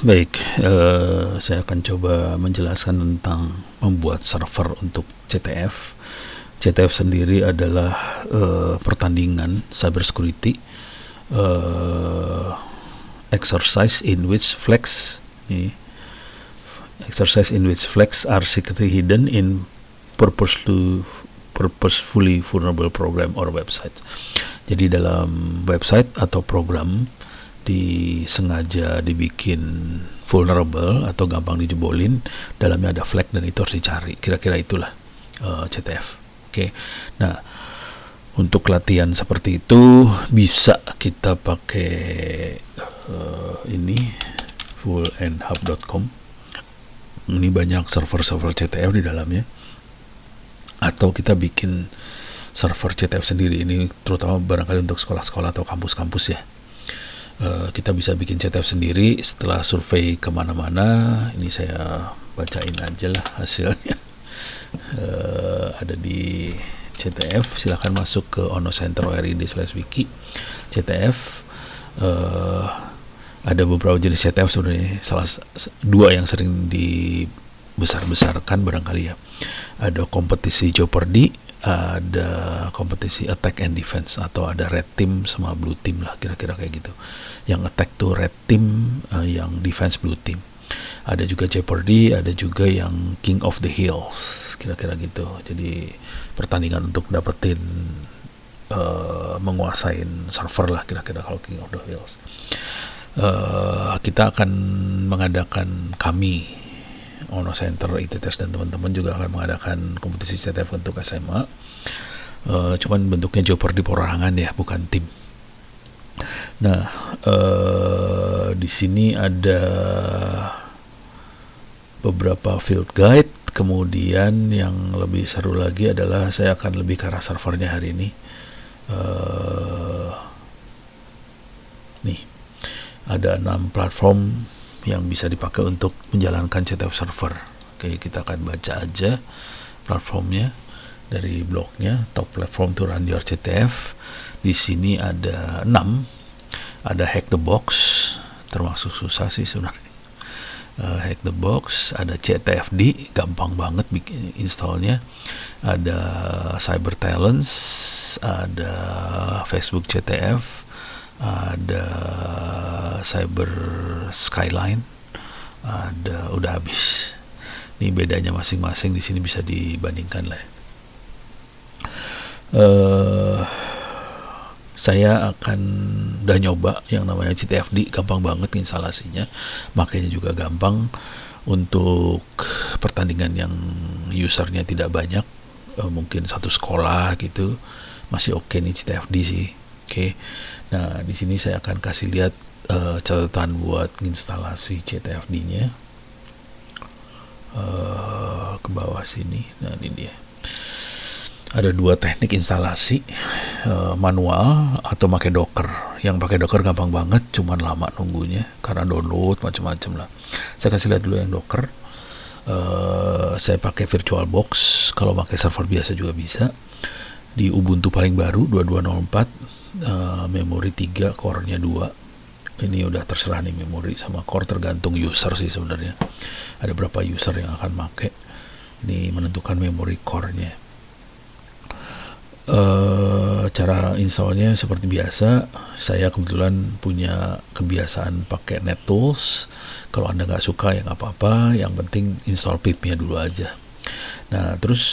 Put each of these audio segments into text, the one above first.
Baik, saya akan coba menjelaskan tentang membuat server untuk CTF. CTF sendiri adalah pertandingan cybersecurity exercise in which flags are secretly hidden in purposefully vulnerable program or website. Jadi dalam website atau program disengaja dibikin vulnerable atau gampang dijebolin, dalamnya ada flag dan itu harus dicari. Kira-kira itulah CTF. Oke. Nah, untuk latihan seperti itu bisa kita pakai ini fullandhub.com. Ini banyak server-server CTF di dalamnya. Atau kita bikin server CTF sendiri, ini terutama barangkali untuk sekolah-sekolah atau kampus-kampus ya. Kita bisa bikin CTF sendiri setelah survei kemana-mana. Ini saya bacain aja lah hasilnya. Ada di CTF, silahkan masuk ke onocenter.org/wiki CTF. Ada beberapa jenis CTF sebenarnya, dua yang sering dibesar-besarkan barangkali ya. Ada kompetisi Jeopardy, ada kompetisi attack and defense, atau ada red team sama blue team lah, kira-kira kayak gitu. Yang attack tuh red team, yang defense blue team. Ada juga Jeopardy, ada juga yang King of the Hills, kira-kira gitu. Jadi pertandingan untuk dapetin menguasain server lah, kira-kira kalau King of the Hills. Kita akan mengadakan, kami Ono Center, ITTS dan teman-teman juga akan mengadakan kompetisi CTF untuk SMA. Cuman bentuknya Jeopardy perorangan ya, bukan tim. Nah, di sini ada beberapa field guide. Kemudian yang lebih seru lagi adalah saya akan lebih ke arah servernya hari ini. Nih, ada 6 platform yang bisa dipakai untuk menjalankan CTF server. Oke, kita akan baca aja platformnya dari blognya. Top platform to run your CTF. Di sini ada 6. Ada Hack the Box, termasuk susah sih sebenarnya. Hack the Box, ada CTFD, gampang banget bikin installnya. Ada Cyber Talents, ada Facebook CTF, ada Cyber Skyline, ada, udah habis. Ini bedanya masing-masing, di sini bisa dibandingkan lah. Saya akan udah nyoba yang namanya CTFD, gampang banget instalasinya, makanya juga gampang untuk pertandingan yang usernya tidak banyak, mungkin satu sekolah gitu, masih oke nih CTFD sih. Oke. Nah, di sini saya akan kasih lihat catatan buat instalasi CTFD-nya. Ke bawah sini. Nah, ini dia. Ada 2 teknik instalasi, manual atau pakai Docker. Yang pakai Docker gampang banget, cuman lama nunggunya karena download macam-macam lah. Saya kasih lihat dulu yang Docker. Saya pakai VirtualBox. Kalau pakai server biasa juga bisa. Di Ubuntu paling baru 2204. Memori 3, core-nya 2. Ini udah terserah nih, memori sama core tergantung user sih sebenarnya. Ada berapa user yang akan pakai. Ini menentukan memori core-nya. Cara installnya seperti biasa. Saya kebetulan punya kebiasaan pakai NetTools. Kalau Anda nggak suka ya nggak apa-apa. Yang penting install pip-nya dulu aja. Nah, terus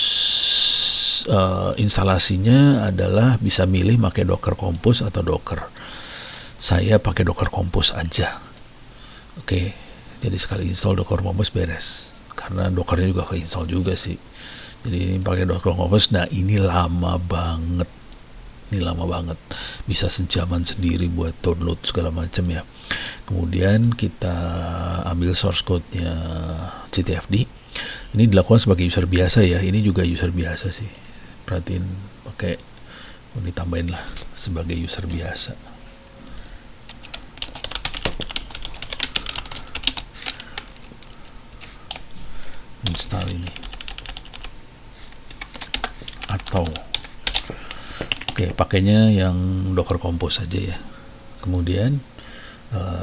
instalasinya adalah bisa milih pakai Docker Compose atau Docker. Saya pakai Docker Compose aja. Oke, jadi sekali install Docker Compose beres. Karena Dockernya juga ke-install juga sih. Jadi ini pakai Docker Compose. Nah, ini lama banget. Bisa sejaman sendiri buat download segala macam ya. Kemudian kita ambil source code-nya CTFD. Ini dilakukan sebagai user biasa ya. Ini juga user biasa sih. Perhatiin, pakai, ditambahin lah sebagai user biasa. Install ini. Atau pakainya yang Docker Compose saja ya. Kemudian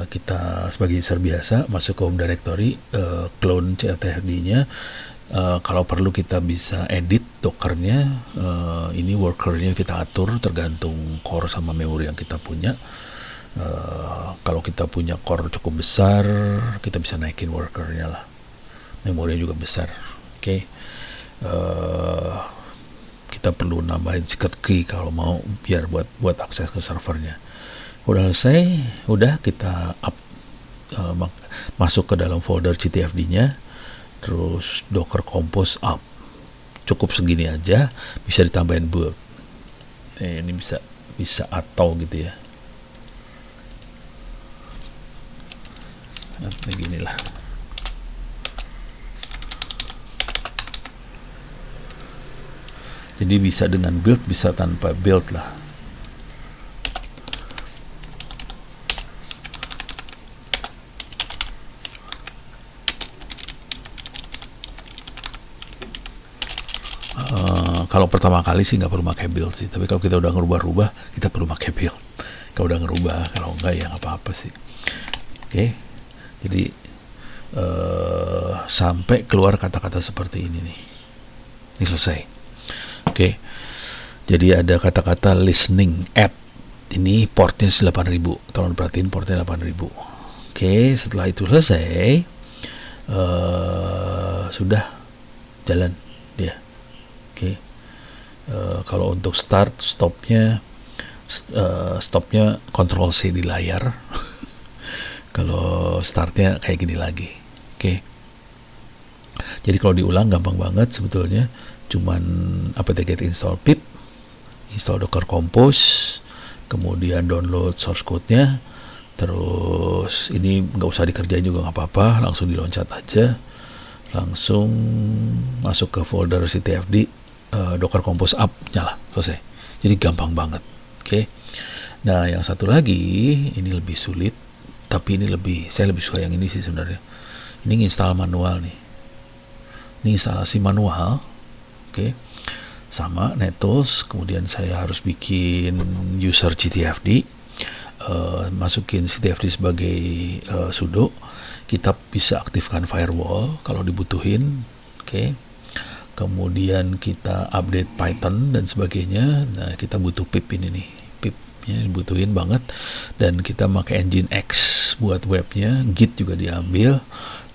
kita sebagai user biasa masuk ke home directory, clone CTFD-nya. Kalau perlu kita bisa edit dockernya, ini workernya kita atur tergantung core sama memori yang kita punya. Kalau kita punya core cukup besar, kita bisa naikin workernya lah, memorinya juga besar. Oke. Kita perlu nambahin secret key kalau mau biar buat akses ke servernya. Udah selesai, udah kita masuk ke dalam folder CTFD-nya, terus Docker Compose up. Cukup segini aja, bisa ditambahin build. Ini bisa atau gitu ya. Nah, beginilah. Jadi bisa dengan build, bisa tanpa build lah. Kalau pertama kali sih nggak perlu pakai build sih, tapi kalau kita udah ngerubah-rubah, kita perlu pakai build. Kalau udah ngerubah, kalau enggak ya nggak apa-apa sih. Oke, jadi sampai keluar kata-kata seperti ini nih. Ini selesai. Oke, jadi ada kata-kata listening at, ini portnya 8000, tolong perhatiin portnya 8000. Oke, setelah itu selesai, sudah jalan dia. Oke, kalau untuk stopnya Ctrl C di layar. Kalau startnya kayak gini lagi. Oke, jadi kalau diulang gampang banget sebetulnya. Cuman apt-get install pip, install Docker Compose, kemudian download source code-nya, terus ini nggak usah dikerjain juga nggak apa-apa, langsung diloncat aja, langsung masuk ke folder CTFD, Docker Compose up, nyala, selesai. Jadi gampang banget. Oke. Nah, yang satu lagi ini lebih sulit, tapi saya lebih suka yang ini sih sebenarnya. Ini install manual nih. Ini instalasi manual. Oke, sama NetTools. Kemudian saya harus bikin user CTFD, masukin CTFD sebagai sudo. Kita bisa aktifkan firewall kalau dibutuhin. Oke, kemudian kita update Python dan sebagainya. Nah, kita butuh pip ini nih, pipnya dibutuhin banget. Dan kita pakai Nginx buat webnya, Git juga diambil.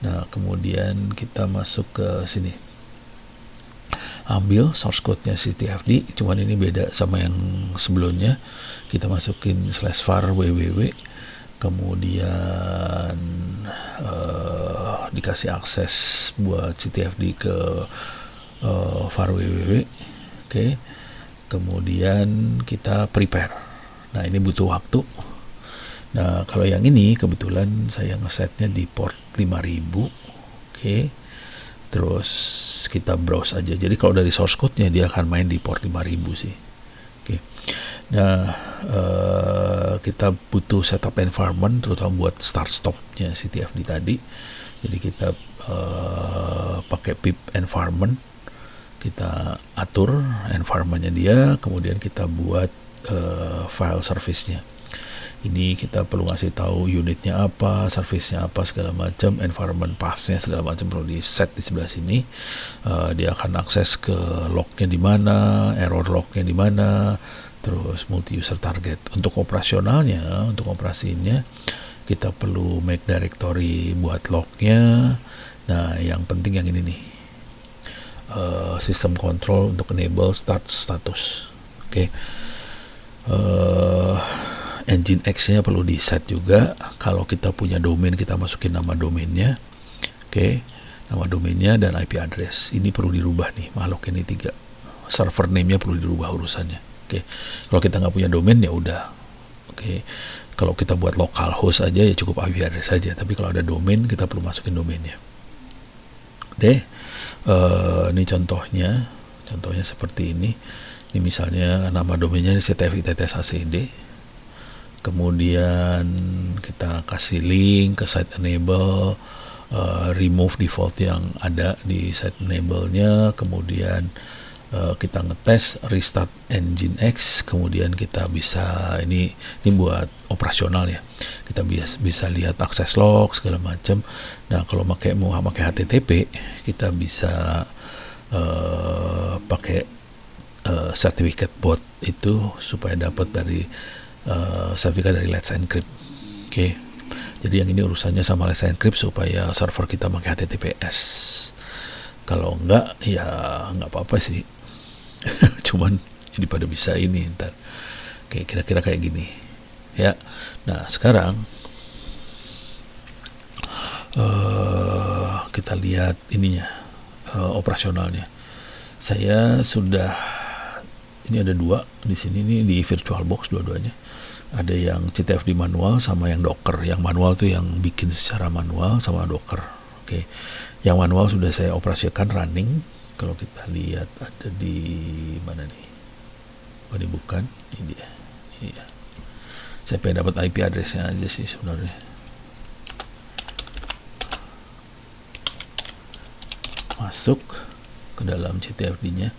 Nah, kemudian kita masuk ke sini, ambil source code-nya CTFD, cuman ini beda sama yang sebelumnya. Kita masukin /var www, kemudian dikasih akses buat CTFD ke var www. Oke, kemudian kita prepare. Nah, ini butuh waktu. Nah, kalau yang ini kebetulan saya ngesetnya di port 5000. Oke, terus kita browse aja. Jadi kalau dari source code-nya dia akan main di port 5000 sih. Oke. Nah, kita butuh setup environment terutama buat start stop-nya CTFD tadi. Jadi kita pakai pip environment. Kita atur environment-nya dia, kemudian kita buat file service-nya. Ini kita perlu ngasih tahu unitnya apa, service-nya apa, segala macam, environment path-nya segala macam perlu di set di sebelah sini. Dia akan akses ke log-nya di mana, error log-nya di mana, terus multi user target. Untuk operasionalnya, untuk operasinya kita perlu make directory buat log-nya. Nah, yang penting yang ini nih, system control untuk enable start status. Oke. Nginx-nya perlu di set juga. Kalau kita punya domain, kita masukin nama domainnya. Oke, nama domainnya dan IP address. Ini perlu dirubah nih, makhluk ini 3. Server name-nya perlu dirubah urusannya. Oke, kalau kita nggak punya domain ya udah. Oke, kalau kita buat localhost aja ya cukup IP address saja. Tapi kalau ada domain, kita perlu masukin domainnya. Ini contohnya seperti ini. Ini misalnya nama domainnya ctf-its-acd. Kemudian kita kasih link ke site enable, remove default yang ada di site enable-nya, kemudian kita ngetes restart Nginx, kemudian kita bisa ini buat operasional ya, kita bisa lihat akses log segala macam. Nah kalau mau pakai HTTP kita bisa pakai sertifikat bot itu supaya dapat dari sertifikat dari Let's Encrypt. Oke. Jadi yang ini urusannya sama Let's Encrypt supaya server kita pakai HTTPS. Kalau enggak ya enggak apa-apa sih. Cuman jadi pada bisa ini ntar. Oke, kira-kira kayak gini. Ya. Nah, sekarang kita lihat ininya, operasionalnya. Saya sudah, ini ada dua di sini nih di VirtualBox dua-duanya. Ada yang CTFD manual sama yang Docker. Yang manual tuh yang bikin secara manual sama Docker. Oke. Yang manual sudah saya operasikan running. Kalau kita lihat ada di mana nih? Oh, ini bukan. Ini dia. Iya. Saya pengen dapat IP address-nya aja sih sebenarnya. Masuk ke dalam CTFD-nya.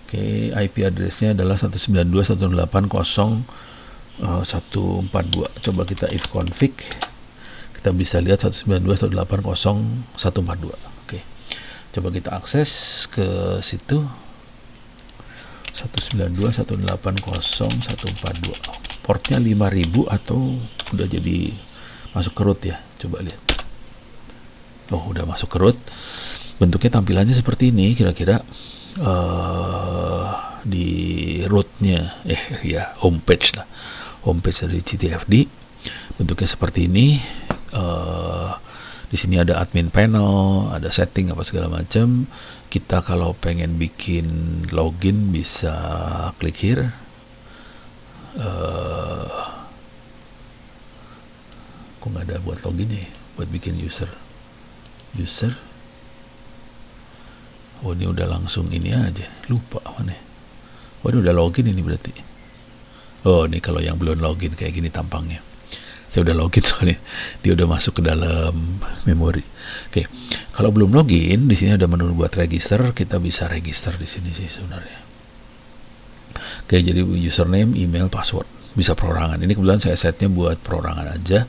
Oke, IP address-nya adalah 192.168.0.142. Coba kita if config. Kita bisa lihat 192.168.0.142. Oke. Coba kita akses ke situ. 192.168.0.142. Portnya 5000 atau udah jadi masuk ke root ya. Coba lihat. Oh, udah masuk ke root. Bentuknya tampilannya seperti ini kira-kira. Di rootnya ya homepage lah, homepage dari CTFD bentuknya seperti ini. Di sini ada admin panel, ada setting apa segala macam. Kita kalau pengen bikin login bisa klik here. Kok nggak ada buat login nih, buat bikin user. Oh, ini udah langsung ini aja, lupa mana. Oh, ini udah login ini berarti. Oh, ini kalau yang belum login kayak gini tampangnya. Saya udah login soalnya dia udah masuk ke dalam memori. Oke, kalau belum login di sini ada menu buat register. Kita bisa register di sini sih sebenarnya. Oke, jadi username, email, password bisa perorangan. Ini kebetulan saya setnya buat perorangan aja.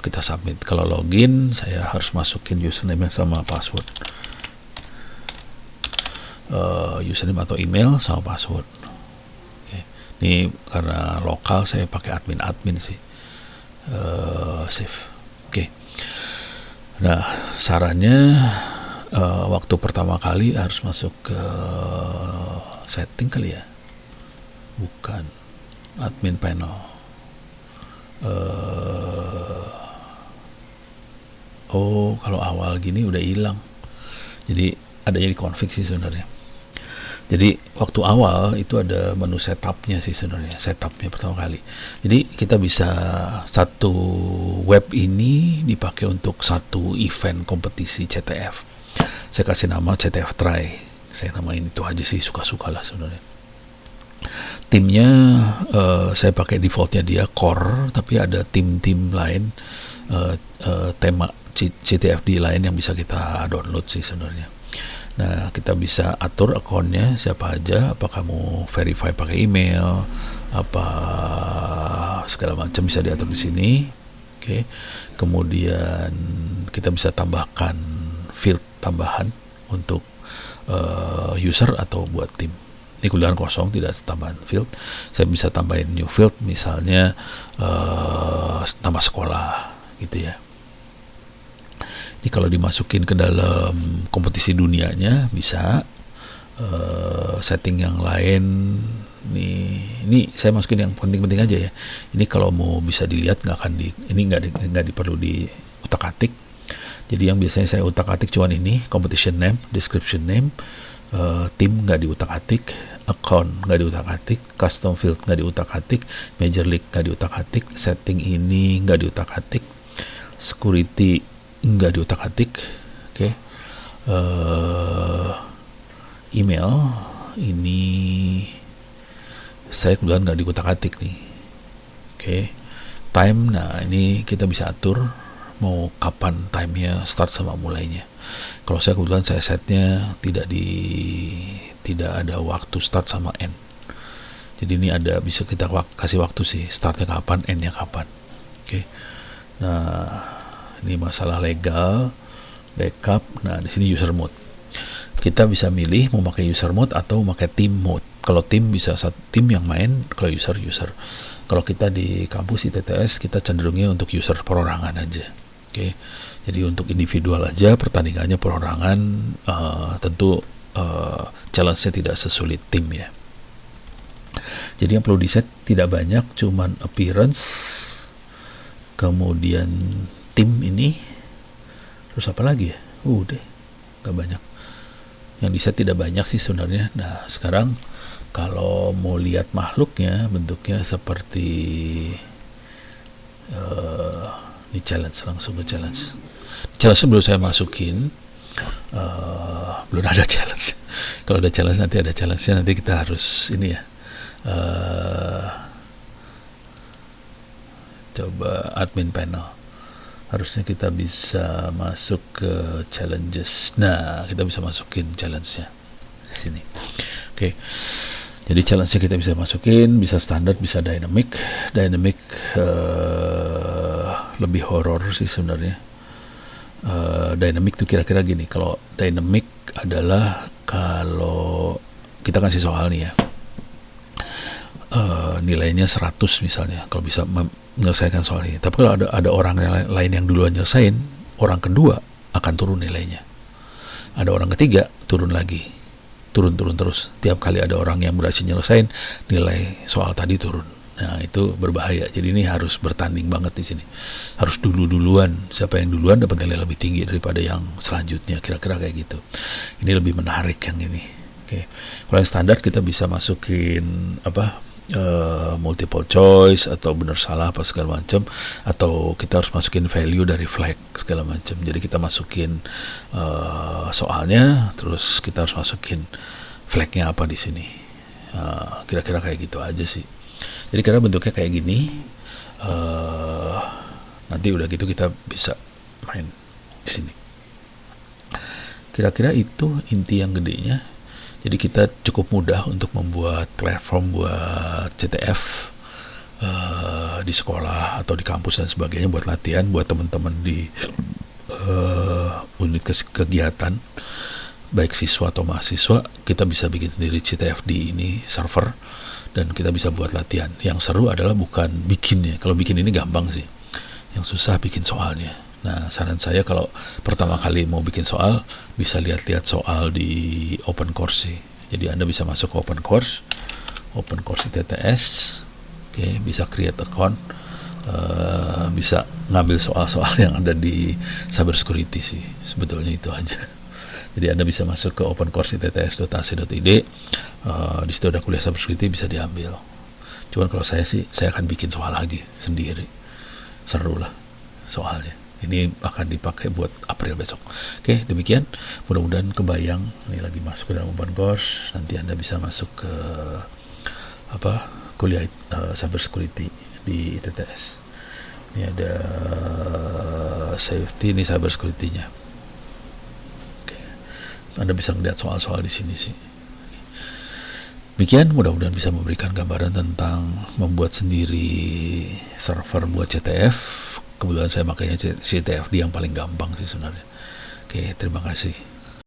Kita submit. Kalau login saya harus masukin username sama password. Username atau email sama password. Oke. Ini karena lokal saya pakai admin sih. Save. Oke. Nah, sarannya waktu pertama kali harus masuk ke setting kali ya. Bukan admin panel. Oh, kalau awal gini udah hilang. Jadi adanya di config sih sebenarnya. Jadi waktu awal itu ada menu setupnya sih sebenarnya, setupnya pertama kali. Jadi kita bisa satu web ini dipakai untuk satu event kompetisi CTF. Saya kasih nama CTF Try. Saya namain itu aja sih, suka-suka lah sebenarnya. Timnya saya pakai defaultnya dia core, tapi ada tim-tim lain, tema CTFD lain yang bisa kita download sih sebenarnya. Nah, kita bisa atur akunnya siapa aja, apa kamu verify pakai email, apa segala macam bisa diatur di sini. Oke. Kemudian kita bisa tambahkan field tambahan untuk user atau buat tim. Ini kebetulan kosong, tidak tambahan field. Saya bisa tambahin new field, misalnya nama sekolah gitu ya. Ini kalau dimasukin ke dalam kompetisi dunianya bisa. Setting yang lain ini saya masukin yang penting-penting aja ya. Ini kalau mau bisa dilihat nggak akan ini nggak perlu diutak-atik. Jadi yang biasanya saya utak-atik cuman ini competition name, description name, tim nggak diutak-atik, account nggak diutak-atik, custom field nggak diutak-atik, major league nggak diutak-atik, setting ini nggak diutak-atik, security nggak diutak-atik. Oke. Email ini saya kebetulan nggak diutak-atik nih. Oke. Time, nah ini kita bisa atur mau kapan timenya start sama mulainya. Kalau saya kebetulan saya setnya tidak ada waktu start sama end. Jadi ini ada bisa kita kasih waktu sih, startnya kapan, endnya kapan. Oke. Nah, ini masalah legal, backup. Nah, di sini user mode. Kita bisa milih mau pakai user mode atau memakai team mode. Kalau tim bisa tim yang main, kalau user. Kalau kita di kampus ITTS kita cenderungnya untuk user perorangan aja. Oke. Jadi untuk individual aja pertandingannya perorangan, tentu challenge-nya tidak sesulit tim ya. Jadi yang perlu di-set tidak banyak, cuman appearance, kemudian tim ini, terus apa lagi ya? Udah, nggak banyak. Yang di-set tidak banyak sih sebenarnya. Nah sekarang kalau mau lihat makhluknya, bentuknya seperti ini challenge, langsung ke challenge. Challenge belum saya masukin, belum ada challenge. Kalau ada challenge nanti ada challenge-nya, nanti kita harus ini ya. Coba admin panel, harusnya kita bisa masuk ke challenges. Nah kita bisa masukin challenge-nya di sini. Oke. Jadi challenge-nya kita bisa masukin, bisa standar, bisa dynamic. Dynamic lebih horor sih sebenarnya. Dynamic tuh kira-kira gini. Kalau dynamic adalah kalau kita kasih soal nih ya, nilainya 100 misalnya, kalau bisa menyelesaikan soal ini. Tapi kalau ada orang lain yang duluan nyelesain, orang kedua akan turun nilainya. Ada orang ketiga turun lagi, turun terus. Tiap kali ada orang yang berhasil nyelesain, nilai soal tadi turun. Nah itu berbahaya. Jadi ini harus bertanding banget di sini. Harus duluan. Siapa yang duluan dapat nilai lebih tinggi daripada yang selanjutnya. Kira-kira kayak gitu. Ini lebih menarik yang ini. Oke. Kalau yang standar kita bisa masukin multiple choice atau benar salah apa segala macam, atau kita harus masukin value dari flag segala macam. Jadi kita masukin soalnya, terus kita harus masukin flagnya apa di sini. Kira-kira kayak gitu aja sih. Jadi karena bentuknya kayak gini, nanti udah gitu kita bisa main di sini. Kira-kira itu inti yang gedenya. Jadi kita cukup mudah untuk membuat platform buat CTF di sekolah atau di kampus dan sebagainya, buat latihan, buat teman-teman di unit kegiatan, baik siswa atau mahasiswa. Kita bisa bikin sendiri CTF di ini server, dan kita bisa buat latihan. Yang seru adalah bukan bikinnya. Kalau bikin ini gampang sih, yang susah bikin soalnya. Nah, saran saya kalau pertama kali mau bikin soal, bisa lihat-lihat soal di open course sih. Jadi Anda bisa masuk ke open course ITTS, oke, bisa create account, bisa ngambil soal-soal yang ada di cyber security sih. Sebetulnya itu aja. Jadi Anda bisa masuk ke open course ITTS.ac.id, di situ ada kuliah cyber security, bisa diambil. Cuman kalau saya sih, saya akan bikin soal lagi sendiri. Seru lah soalnya. Ini akan dipakai buat April besok. Oke, demikian. Mudah-mudahan kebayang. Ini lagi masuk ke dalam open course. Nanti Anda bisa masuk ke kuliah cyber security di ITTS. Ini ada safety, ini cyber security-nya. Oke. Anda bisa melihat soal-soal di sini sih. Demikian, mudah-mudahan bisa memberikan gambaran tentang membuat sendiri server buat CTF. Kebetulan saya makanya CTFD yang paling gampang sih sebenarnya. Oke, terima kasih.